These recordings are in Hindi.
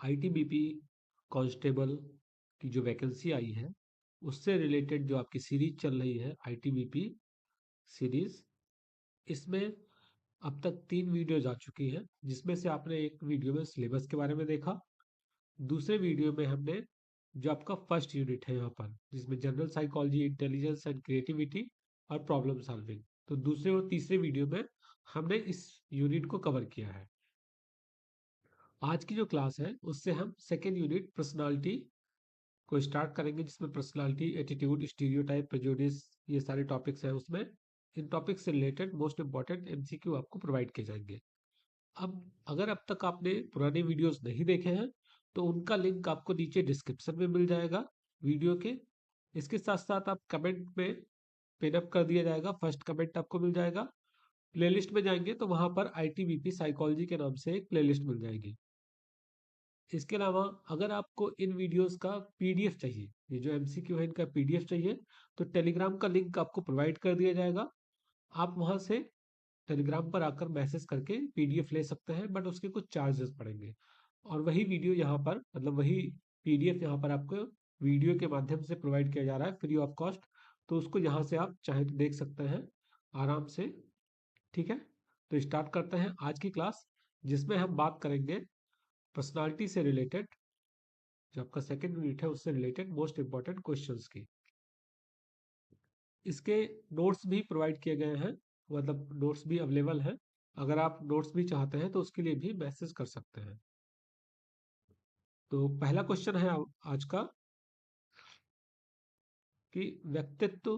आईटीबीपी कांस्टेबल की जो वैकेंसी आई है उससे रिलेटेड जो आपकी सीरीज चल रही है आईटीबीपी सीरीज, इसमें अब तक 3 वीडियो जा चुकी हैं, जिसमें से आपने एक वीडियो में सिलेबस के बारे में देखा। दूसरे वीडियो में हमने जो आपका फर्स्ट यूनिट है यहाँ पर, जिसमें general psychology, intelligence and creativity और प्रॉब्लम सॉल्विंग, तो दूसरे और तीसरे वीडियो में हमने इस यूनिट को कवर किया है। आज की जो क्लास है उससे हम सेकेंड यूनिट पर्सनालिटी को स्टार्ट करेंगे, जिसमें पर्सनालिटी, एटीट्यूड, स्टीरियोटाइप, प्रेजुडिस, ये सारे टॉपिक्स हैं उसमें। इन टॉपिक्स से रिलेटेड मोस्ट इंपॉर्टेंट एमसीक्यू आपको प्रोवाइड किए जाएंगे। अब अगर अब तक आपने पुराने वीडियोस नहीं देखे हैं तो उनका लिंक आपको नीचे डिस्क्रिप्शन में मिल जाएगा वीडियो के। इसके साथ साथ आप कमेंट में पिन अप कर दिया जाएगा, फर्स्ट कमेंट आपको मिल जाएगा। प्लेलिस्ट में जाएंगे तो वहां पर आईटीबीपी साइकोलॉजी के नाम से एक प्लेलिस्ट मिल जाएगी। इसके अलावा अगर आपको इन वीडियोस का पीडीएफ चाहिए, ये जो एमसीक्यू है इनका पीडीएफ चाहिए, तो टेलीग्राम का लिंक आपको प्रोवाइड कर दिया जाएगा। आप वहां से टेलीग्राम पर आकर मैसेज करके पीडीएफ ले सकते हैं, बट उसके कुछ चार्जेस पड़ेंगे। और वही वीडियो यहाँ पर, मतलब वही पीडीएफ यहाँ पर आपको वीडियो के माध्यम से प्रोवाइड किया जा रहा है फ्री ऑफ कॉस्ट। तो उसको यहाँ से आप चाहे तो देख सकते हैं आराम से। ठीक है, तो स्टार्ट करते हैं आज की क्लास, जिसमें हम बात करेंगे पर्सनालिटी से रिलेटेड, जो आपका सेकेंड यूनिट है उससे रिलेटेड मोस्ट इंपॉर्टेंट क्वेश्चंस की। इसके नोट्स भी प्रोवाइड किए गए हैं, मतलब नोट्स भी अवेलेबल हैं। अगर आप नोट्स भी चाहते हैं तो उसके लिए भी मैसेज कर सकते हैं। तो पहला क्वेश्चन है आज का कि व्यक्तित्व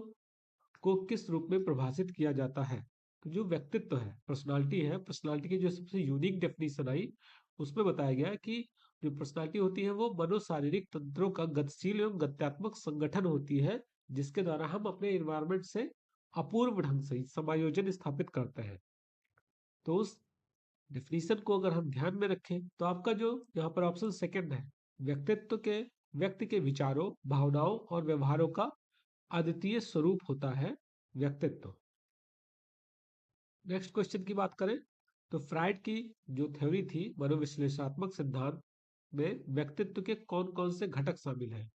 को किस रूप में परिभाषित किया जाता है। तो जो व्यक्तित्व है, पर्सनालिटी है, पर्सनालिटी की जो सबसे यूनिक डेफिनेशन आई उसमें बताया गया है कि जो पर्सनालिटी होती है वो मनोशारीरिक तंत्रों का गतिशील एवं गत्यात्मक संगठन होती है, जिसके द्वारा हम अपने इन्वायरमेंट से अपूर्व ढंग से समायोजन स्थापित करते हैं। तो उस डेफिनेशन को अगर हम ध्यान में रखें तो आपका जो यहाँ पर ऑप्शन सेकंड है, व्यक्तित्व के व्यक्ति के विचारों, भावनाओं और व्यवहारों का अद्वितीय स्वरूप होता है व्यक्तित्व। नेक्स्ट क्वेश्चन की बात करें तो फ्राइड की जो थ्योरी थी मनोविश्लेषणात्मक सिद्धांत में व्यक्तित्व के कौन कौन से घटक शामिल हैं।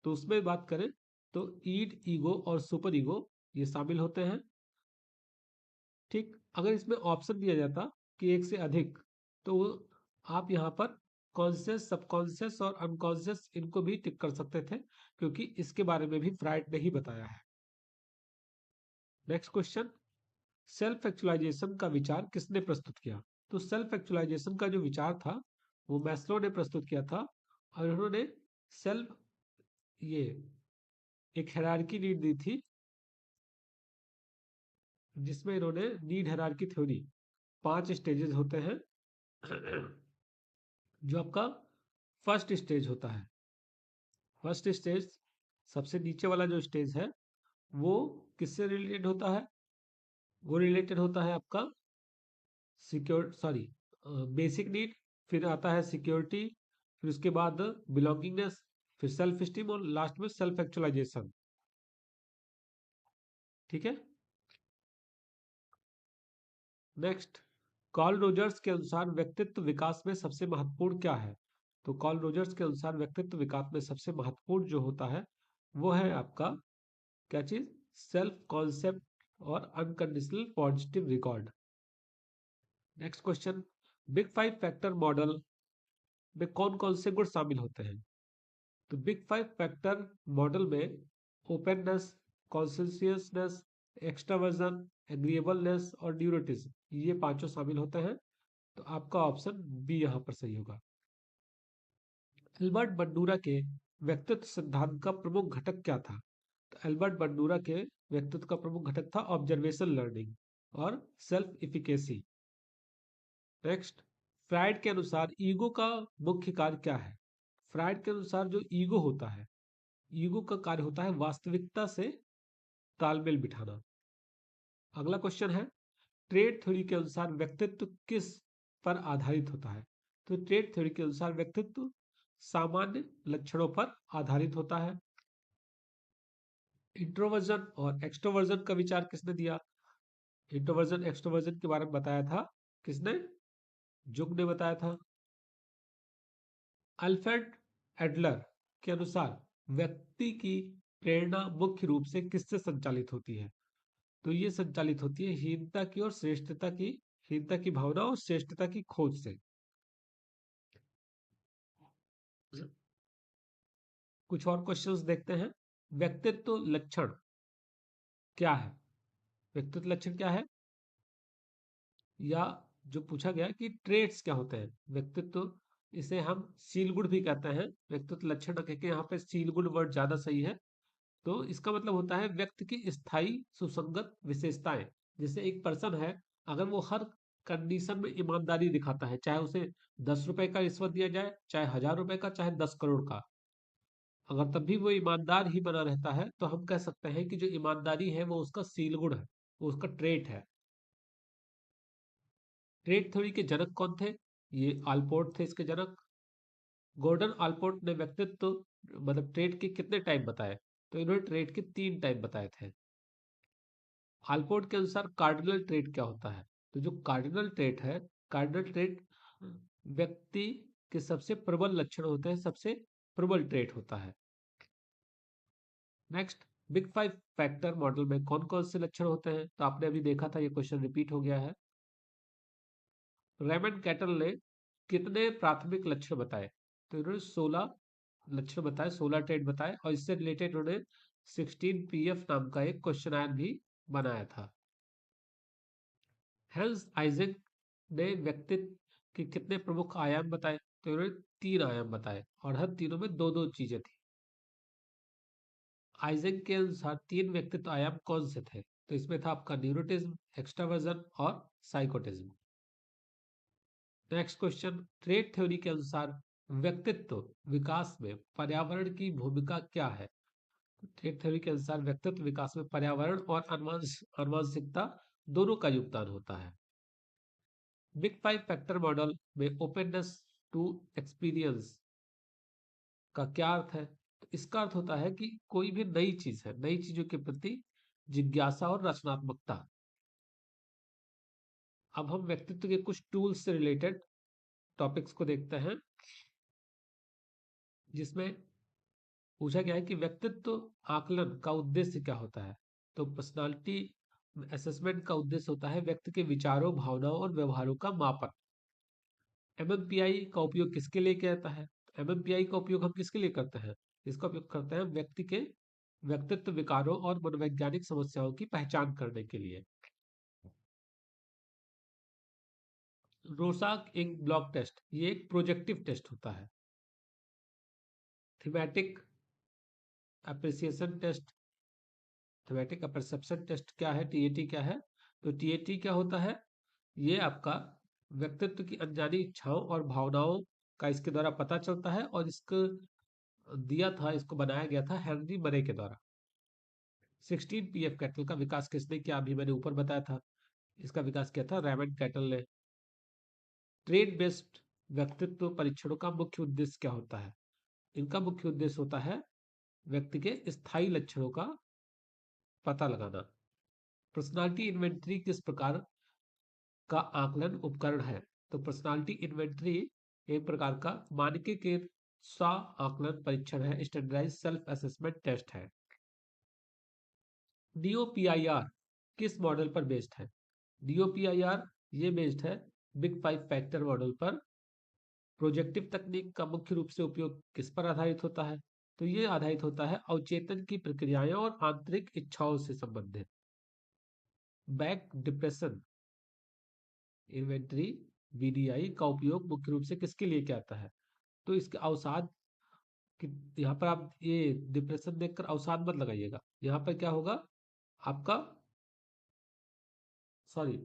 तो उसमें बात करें तो ईड, ईगो और सुपर ईगो ये शामिल होते हैं। ठीक, अगर इसमें ऑप्शन दिया जाता कि एक से अधिक, तो आप यहाँ पर कॉन्शियस, सबकॉन्शियस और अनकॉन्शियस इनको भी टिक कर सकते थे, क्योंकि इसके बारे में भी फ्राइड ने ही बताया है। नेक्स्ट क्वेश्चन, सेल्फ एक्चुअलाइजेशन का विचार किसने प्रस्तुत किया। तो सेल्फ एक्चुअलाइजेशन का जो विचार था वो मैस्लो ने प्रस्तुत किया था, और उन्होंने सेल्फ, ये एक हायरार्की नीड दी थी, जिसमें इन्होंने नीड हायरार्की थ्योरी, 5 स्टेजेस होते हैं। जो आपका फर्स्ट स्टेज होता है, फर्स्ट स्टेज सबसे नीचे वाला जो स्टेज है वो किससे रिलेटेड होता है, वो रिलेटेड होता है आपका सिक्योर, सॉरी, बेसिक नीड, फिर आता है सिक्योरिटी, फिर उसके बाद बिलोंगिंगनेस, फिर सेल्फ स्टीम और लास्ट में सेल्फ एक्चुअलाइजेशन। ठीक है, नेक्स्ट, कॉल रोजर्स के अनुसार व्यक्तित्व विकास में सबसे महत्वपूर्ण क्या है। तो कॉल रोजर्स के अनुसार व्यक्तित्व विकास में सबसे महत्वपूर्ण जो होता है वो है आपका क्या चीज, सेल्फ कॉन्सेप्ट और unconditional positive record. Next question, big 5 factor model में कौन कौन से गुण शामिल होते हैं। तो बिग 5 फैक्टर मॉडल में ओपननेस, कॉन्सेंशियसनेस, एक्सट्रावर्जन, एग्रीएबलनेस और न्यूरोटिज्म, ये पांचों शामिल होते हैं। तो आपका ऑप्शन बी यहाँ पर सही होगा। एल्बर्ट बंडूरा के व्यक्तित्व सिद्धांत का प्रमुख घटक क्या था। तो एल्बर्ट बंडूरा के व्यक्तित्व का प्रमुख घटक था ऑब्जर्वेशन लर्निंग और सेल्फ इफिकेसी। नेक्स्ट, फ्राइड के अनुसार ईगो का मुख्य कार्य क्या है। फ्राइड के अनुसार जो ईगो होता है, ईगो का कार्य होता है वास्तविकता से तालमेल बिठाना। अगला क्वेश्चन है, ट्रेड थ्योरी के अनुसार व्यक्तित्व किस पर आधारित होता है। तो ट्रेड थ्योरी के अनुसार व्यक्तित्व सामान्य लक्षणों पर आधारित होता है। इंट्रोवर्जन और एक्सट्रोवर्जन का विचार किसने दिया। इंट्रोवर्जन एक्सट्रोवर्जन के बारे में बताया था किसने, जुग ने बताया था। अल्फ्रेड एडलर के अनुसार व्यक्ति की प्रेरणा मुख्य रूप से किससे संचालित होती है? तो ये संचालित होती है हीनता की और श्रेष्ठता की, हीनता की भावना और श्रेष्ठता की खोज से। कुछ और क्वेश्चंस देखते हैं। व्यक्तित्व लक्षण क्या है? व्यक्तित्व लक्षण क्या है, या जो पूछा गया कि ट्रेड्स क्या होते हैं व्यक्तित्व, इसे हम सील गुड भी कहते हैं। व्यक्तित्व लक्षण कह के यहाँ पे सील गुड वर्ड ज्यादा सही है। तो इसका मतलब होता है व्यक्ति की स्थायी सुसंगत विशेषताएं। जैसे एक पर्सन है, अगर वो हर कंडीशन में ईमानदारी दिखाता है, चाहे उसे 10 रुपए का रिश्वत दिया जाए, चाहे 1000 रुपए का, चाहे 10 करोड़ का, अगर तब भी वो ईमानदार ही बना रहता है, तो हम कह सकते हैं कि जो ईमानदारी है वो उसका सील गुड है, वो उसका ट्रेट है। ट्रेड थ्योरी के जनक कौन थे? ये आलपोर्ट थे इसके जनक। गॉर्डन आलपोर्ट ने व्यक्तित्व मतलब ट्रेड के कितने टाइप बताए? तो इन्होंने ट्रेड के 3 टाइप बताए थे। आलपोर्ट के अनुसार कार्डिनल ट्रेट क्या होता है? तो जो कार्डिनल ट्रेट है, कार्डिनल ट्रेट व्यक्ति के सबसे प्रबल लक्षण होते हैं, सबसे प्रबल ट्रेट होता है। नेक्स्ट, बिग 5 फैक्टर मॉडल में कौन कौन से लक्षण होते हैं? तो आपने अभी देखा था, ये क्वेश्चन रिपीट हो गया है। रेमंड कैटल ने कितने प्राथमिक लक्षण बताए? तो इन्होंने 16 लक्षण बताए, 16 ट्रेड बताए, और इससे रिलेटेड उन्होंने 16 PF नाम का एक क्वेश्चन भी बनाया था। हेंस आइजैक ने व्यक्तित्व के कितने प्रमुख आयाम बताए? तो इन्होंने 3 आयाम बताए, और हर तीनों में दो दो चीजें थी। आइजैक के अनुसार 3 व्यक्तित्व आयाम कौन से थे? तो इसमें था आपका न्यूरोटिज्म, एक्सट्रावर्जन और साइकोटिज्म। नेक्स्ट क्वेश्चन, ट्रेड थ्योरी के अनुसार व्यक्तित्व विकास में पर्यावरण की भूमिका क्या है? ट्रेड थ्योरी के अनुसार व्यक्तित्व विकास में पर्यावरण और आनुवंशिकता दोनों का योगदान होता है। बिग 5 फैक्टर मॉडल में ओपननेस टू एक्सपीरियंस का क्या अर्थ है? तो इसका अर्थ होता है कि कोई भी नई चीज है, नई चीजों के प्रति जिज्ञासा और रचनात्मकता। अब हम व्यक्तित्व के कुछ टूल्स से रिलेटेड टॉपिक्स को देखते हैं, जिसमें पूछा गया है कि व्यक्तित्व आकलन का उद्देश्य क्या होता है? तो पर्सनालिटी असेसमेंट का उद्देश्य होता है व्यक्ति के विचारों, भावनाओं और व्यवहारों का मापन। एमएमपीआई का उपयोग किसके लिए किया जाता है? एमएमपीआई का उपयोग हम किसके लिए करते हैं? इसका उपयोग करते हैं व्यक्ति के व्यक्तित्व विकारों और मनोवैज्ञानिक समस्याओं की पहचान करने के लिए। रोसाक इंक ब्लॉक टेस्ट, ये एक प्रोजेक्टिव टेस्ट होता है। Thematic apperception test, thematic perception test क्या है, टीएटी क्या है? तो टीएटी क्या होता है? ये आपका व्यक्तित्व की अनजानी इच्छाओं और भावनाओं का इसके द्वारा पता चलता है, और इसको दिया था, इसको बनाया गया था हेनरी मरे के द्वारा। 16 PF कैटल का विकास किसने किया? अभी मैंने ऊपर बताया था, इसका विकास किया था रेमंड कैटल ने। ट्रेड बेस्ड व्यक्तित्व परीक्षणों का मुख्य उद्देश्य क्या होता है? इनका मुख्य उद्देश्य होता है व्यक्ति के स्थायी लक्षणों का पता लगाना। पर्सनालिटी इन्वेंटरी किस प्रकार का आकलन उपकरण है? तो पर्सनालिटी इन्वेंटरी एक प्रकार का मानकीकृत स्व आकलन परीक्षण है, स्टैंडर्डाइज सेल्फ असेसमेंट टेस्ट है। डीओपीआईआर किस मॉडल पर बेस्ड है? डीओपीआईआर ये बेस्ड है बिग 5 फैक्टर मॉडल पर। प्रोजेक्टिव तकनीक का मुख्य रूप से उपयोग किस पर आधारित होता है? तो ये आधारित होता है अवचेतन की प्रक्रियाएं और आंतरिक इच्छाओं से संबंधित। बैक डिप्रेशन इन्वेंटरी बीडीआई का उपयोग मुख्य रूप से किसके लिए किया जाता है? तो इसके अवसाद कि यहाँ पर आप ये डिप्रेशन देखकर अवसाद मत लगाइएगा। यहाँ पर क्या होगा आपका, सॉरी,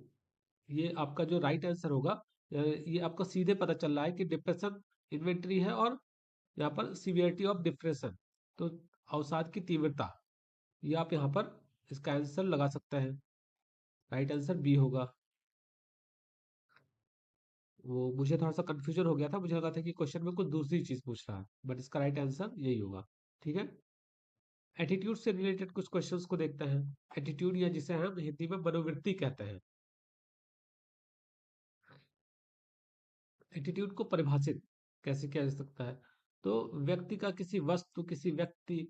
ये आपका जो राइट आंसर होगा, ये आपको सीधे पता चल रहा है कि डिप्रेशन इन्वेंटरी है, और यहाँ पर सीवियरिटी ऑफ डिप्रेशन, तो अवसाद की तीव्रता, ये आप यहाँ पर इसका आंसर लगा सकते हैं। राइट आंसर बी होगा। वो मुझे थोड़ा सा कंफ्यूजन हो गया था, मुझे लगा था कि क्वेश्चन में कुछ दूसरी चीज पूछ रहा है, बट इसका राइट आंसर यही होगा। ठीक है। एटीट्यूड से रिलेटेड कुछ क्वेश्चंस को देखते हैं। एटीट्यूड, या जिसे हम हिंदी में मनोवृत्ति कहते हैं। एटीट्यूड को परिभाषित कैसे किया जा सकता है? तो व्यक्ति का किसी वस्तु, किसी व्यक्ति,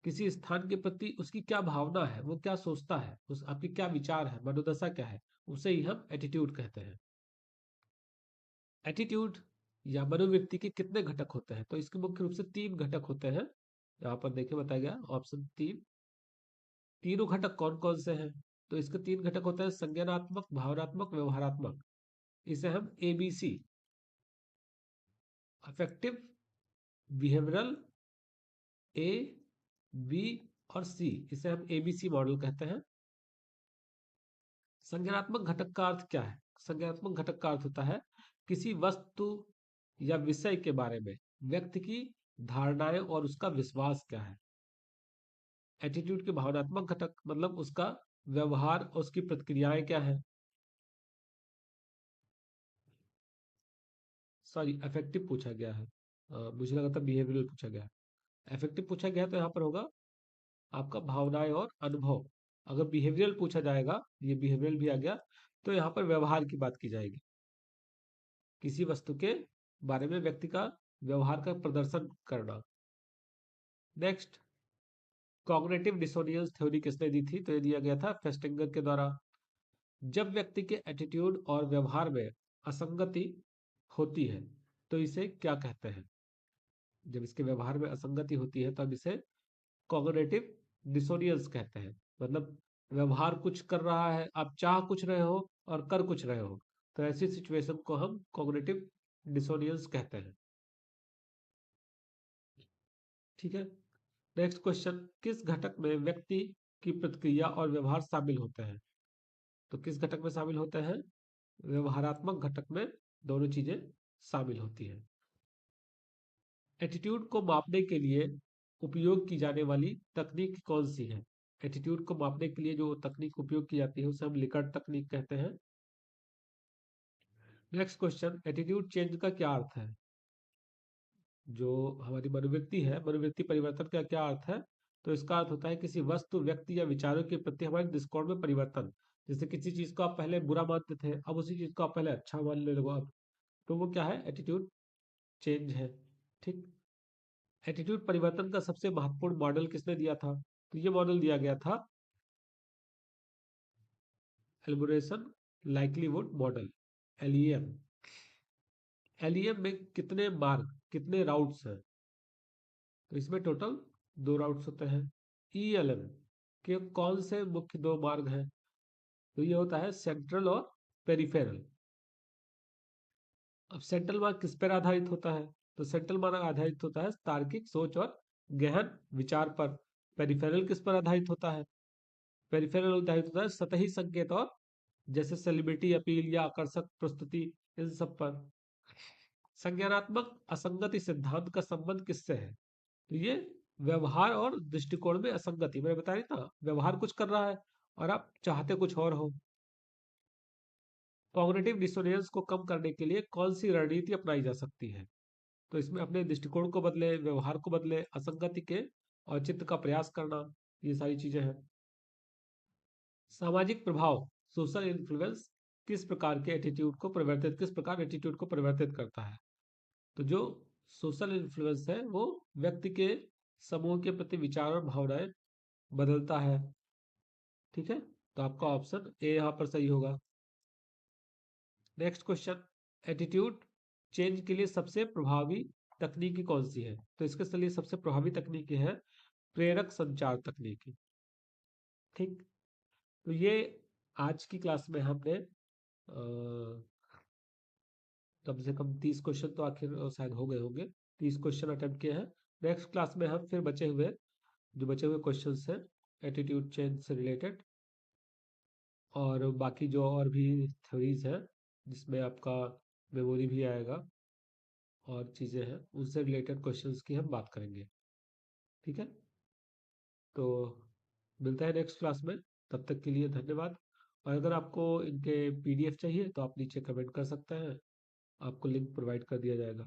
किसी स्थान के प्रति उसकी क्या भावना है, वो क्या सोचता है, उस आपके क्या विचार है, मनोदशा क्या है, उसे ही हम एटीट्यूड कहते हैं। एटीट्यूड या मनोवृत्ति के कितने घटक होते हैं? तो इसके मुख्य रूप से 3 घटक होते हैं। यहाँ पर देखिए बताया गया ऑप्शन 3। तीनों घटक कौन-कौन से हैं? तो इसके 3 घटक होते हैं संज्ञानात्मक, भावनात्मक, व्यवहारात्मक। इसे हम एबीसी, अफेक्टिव, बिहेवियरल, ए, बी और सी, इसे हम एबीसी मॉडल कहते हैं। संज्ञानात्मक घटक का अर्थ क्या है? संज्ञानात्मक घटक का अर्थ होता है किसी वस्तु या विषय के बारे में व्यक्ति की धारणाएं और उसका विश्वास क्या है। एटीट्यूड के भावनात्मक घटक मतलब उसका व्यवहार और उसकी प्रतिक्रियाएं क्या है। सॉरी, अफेक्टिव पूछा गया है। मुझे लगा था बिहेवियरल पूछा गया है। अफेक्टिव पूछा गया है तो यहाँ पर होगा आपका भावनाएं और अनुभव। अगर बिहेवियरल पूछा जाएगा, ये बिहेवियरल भी आ गया, तो यहाँ पर व्यवहार की बात की जाएगी। किसी वस्तु के बारे में व्यक्ति का व्यवहार का प्रदर्शन करना। नेक्स्ट, कॉग्निटिव डिसोनियंस थ्योरी किसने दी थी? तो ये दिया गया था फेस्टिंगर के द्वारा। जब व्यक्ति के एटीट्यूड और व्यवहार में असंगति होती है तो इसे क्या कहते हैं? जब इसके व्यवहार में असंगति होती है तो हम इसे कॉग्निटिव डिसोनियंस कहते हैं। मतलब व्यवहार कुछ कर रहा है, आप चाह कुछ रहे हो और कर कुछ रहे हो, तो ऐसी सिचुएशन को हम कॉग्निटिव डिसोनियंस कहते हैं। ठीक है। नेक्स्ट क्वेश्चन, किस घटक में व्यक्ति की प्रतिक्रिया और व्यवहार शामिल होते हैं? तो किस घटक में शामिल होते हैं? व्यवहारात्मक घटक में दोनों चीजें शामिल होती हैं। एटीट्यूड को मापने के लिए उपयोग की जाने वाली तकनीक कौन सी है? एटीट्यूड को मापने के लिए जो तकनीक उपयोग की जाती है उसे हम लिकर्ट तकनीक कहते हैं। नेक्स्ट क्वेश्चन, एटीट्यूड चेंज का क्या अर्थ है? जो हमारी मनोवृत्ति है, मनोवृत्ति परिवर्तन का क्या अर्थ है? तो इसका अर्थ होता है किसी वस्तु, व्यक्ति या विचारों के प्रति हमारे दृष्टिकोण में परिवर्तन। जैसे किसी चीज को आप पहले बुरा मानते थे, अब उसी चीज को आप पहले अच्छा मानने लगो अब, तो वो क्या है? एटीट्यूड चेंज है। ठीक। एटीट्यूड परिवर्तन का सबसे महत्वपूर्ण मॉडल किसने दिया था? तो ये मॉडल दिया गया था एल्बोरेशन लाइक्लीवुड मॉडल, एलईएम। एलईएम में कितने मार्ग, कितने राउट्स हैं? तो इसमें टोटल 2 राउट्स होते हैं। ईएलएम के कौन से मुख्य 2 मार्ग हैं? तो ये होता है सेंट्रल और पेरिफेरल। अब सेंट्रल मार्ग किस पर आधारित होता है? तो सेंट्रल मार्ग आधारित होता है तार्किक सोच और गहन विचार पर। पेरिफेरल किस पर आधारित होता है? पेरिफेरल आधारित होता है सतही संकेत और जैसे सेलिब्रिटी अपील या आकर्षक प्रस्तुति, इन सब पर। संज्ञानात्मक असंगति सिद्धांत का संबंध किससे है? तो ये व्यवहार और दृष्टिकोण में असंगति, मैंने बताया था व्यवहार कुछ कर रहा है और आप चाहते कुछ और हो। कॉग्निटिव डिसोनियंस को कम करने के लिए कौन सी रणनीति अपनाई जा सकती है? तो इसमें अपने दृष्टिकोण को बदले, व्यवहार को बदले, असंगति के औचित्य का प्रयास करना, ये सारी चीजें हैं। सामाजिक प्रभाव, सोशल इन्फ्लुएंस किस प्रकार एटीट्यूड को परिवर्तित करता है? तो जो सोशल इन्फ्लुएंस है वो व्यक्ति के समूह के प्रति विचार और भावनाएं बदलता है। ठीक है, तो आपका ऑप्शन ए यहाँ पर सही होगा। नेक्स्ट क्वेश्चन, एटीट्यूड चेंज के लिए सबसे प्रभावी तकनीकी कौन सी है? तो इसके लिए सबसे प्रभावी तकनीकी है प्रेरक संचार तकनीकी। ठीक। तो ये आज की क्लास में हमने कम से कम 30 क्वेश्चन तो आखिर शायद हो गए होंगे। 30 क्वेश्चन अटेम्प्ट किए हैं। नेक्स्ट क्लास में हम फिर बचे हुए क्वेश्चंस हैं एटीट्यूड चेंज से रिलेटेड, और बाकी जो और भी थ्योरीज हैं जिसमें आपका मेमोरी भी आएगा और चीज़ें हैं, उनसे रिलेटेड क्वेश्चंस की हम बात करेंगे। ठीक है, तो मिलता है नेक्स्ट क्लास में। तब तक के लिए धन्यवाद। और अगर आपको इनके पीडीएफ चाहिए तो आप नीचे कमेंट कर सकते हैं, आपको लिंक प्रोवाइड कर दिया जाएगा।